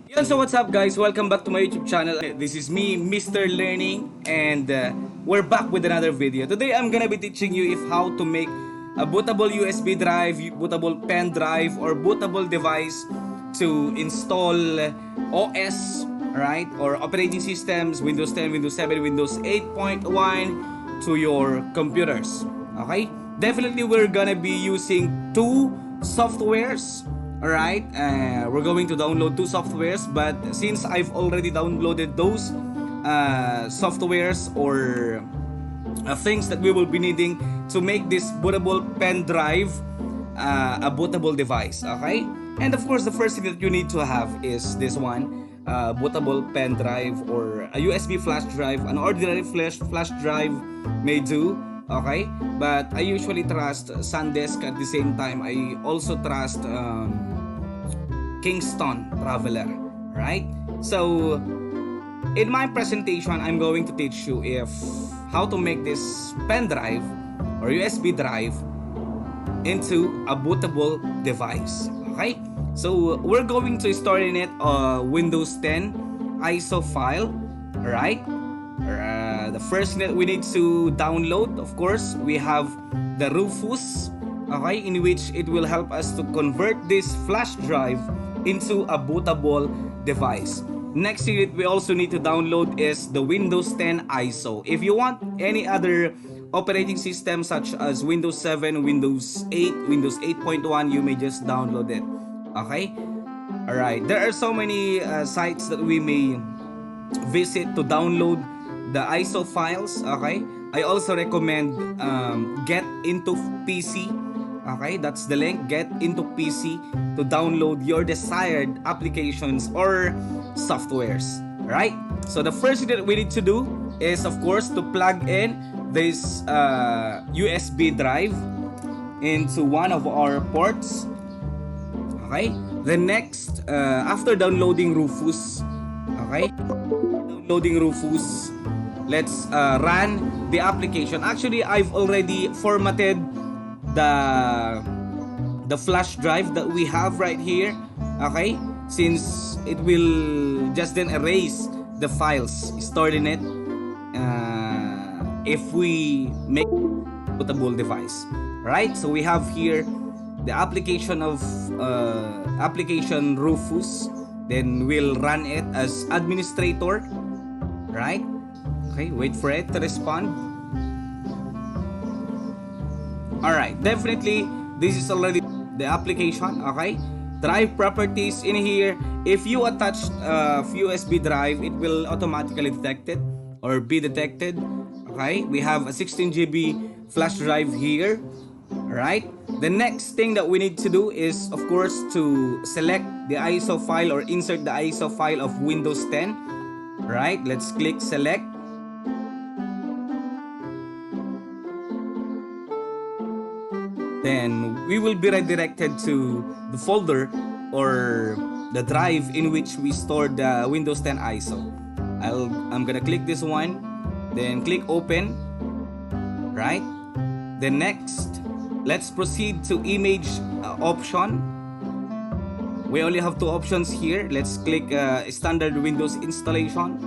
Yun, so what's up guys? Welcome back to my YouTube channel. This is me, Mr. Learning, and we're back with another video. Today I'm gonna be teaching you if how to make a bootable USB drive, bootable pen drive, or bootable device to install OS, right? Or operating systems, Windows 10, Windows 7, Windows 8.1 to your computers. Okay? Definitely we're gonna be using two softwares. Alright, we're going to download two softwares, but since I've already downloaded those softwares or things that we will be needing to make this bootable pen drive a bootable device, okay? And of course, the first thing that you need to have is this one, bootable pen drive or a USB flash drive. An ordinary flash drive may do, okay? But I usually trust SanDisk. At the same time, I also trust Kingston Traveler, right? So in my presentation, I'm going to teach you how to make this pen drive or USB drive into a bootable device. Okay, so we're going to store in it Windows 10 ISO file, right? The first thing that we need to download, of course, we have the RUFUS, okay, in which it will help us to convert this flash drive into a bootable device. Next thing that we also need to download is the Windows 10 ISO. If you want any other operating system such as Windows 7, Windows 8, Windows 8.1, you may just download it. Okay? Alright, there are so many sites that we may visit to download the ISO files. Okay? I also recommend Get Into PC. Okay, that's the link, Get Into PC, to download your desired applications or softwares, right? So the first thing that we need to do is, of course, to plug in this USB drive into one of our ports. Okay, the next, after downloading RUFUS, okay, downloading RUFUS, let's run the application. Actually, I've already formatted the flash drive that we have right here, okay, since it will just then erase the files stored in it if we make a bootable device, right? So we have here the application of application RUFUS, then we'll run it as administrator, right? Okay, wait for it to respond. Alright, definitely this is already the application, okay? Drive properties in here. If you attach a USB drive, it will automatically detect it or be detected. Okay, we have a 16 GB flash drive here. Alright, the next thing that we need to do is, of course, to select the ISO file or insert the ISO file of Windows 10. Right, let's click select. Then we will be redirected to the folder or the drive in which we stored the Windows 10 ISO. I'm gonna click this one, then click open, right? Then next, let's proceed to image option. We only have two options here. Let's click standard Windows installation.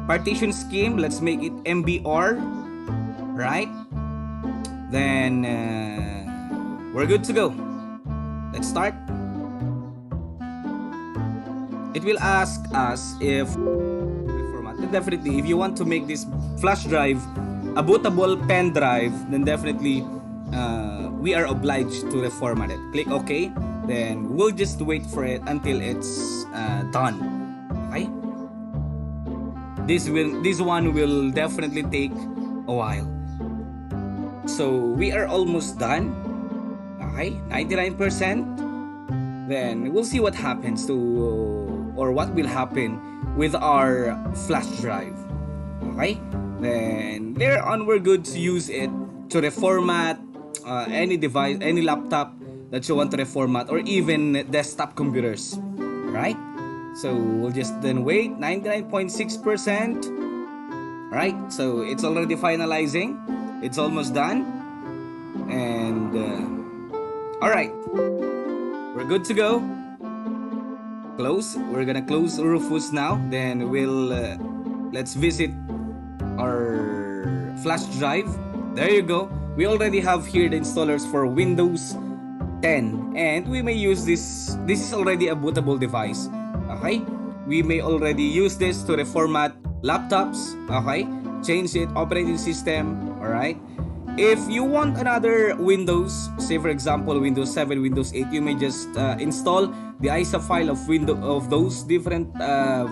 Partition scheme, let's make it MBR, right? Then we're good to go. Let's start. It will ask us if format. Definitely, if you want to make this flash drive a bootable pen drive, then definitely we are obliged to reformat it. Click OK. Then we'll just wait for it until it's done. Okay. This one will definitely take a while. So we are almost done. Okay, 99%. Then we'll see what happens to, or what will happen with our flash drive. Okay, then later on we're good to use it to reformat any device, any laptop that you want to reformat, or even desktop computers, right? So we'll just then wait. 99.6%. Right, so it's already finalizing. It's almost done. And alright, we're good to go. close. We're gonna close Rufus now. Then let's visit our flash drive. There you go. We already have here the installers for Windows 10, and we may use this. This is already a bootable device. Okay, we may already use this to reformat laptops. Okay, change it operating system. All right. If you want another Windows, say for example Windows 7, Windows 8, you may just install the ISA file of those different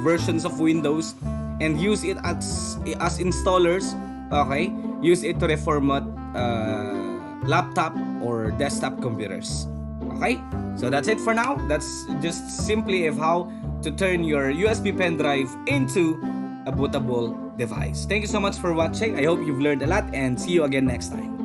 versions of Windows and use it as installers. Okay, use it to reformat laptop or desktop computers. Okay, so that's it for now. That's just simply of how to turn your USB pen drive into a bootable device. Thank you so much for watching. I hope you've learned a lot, and see you again next time.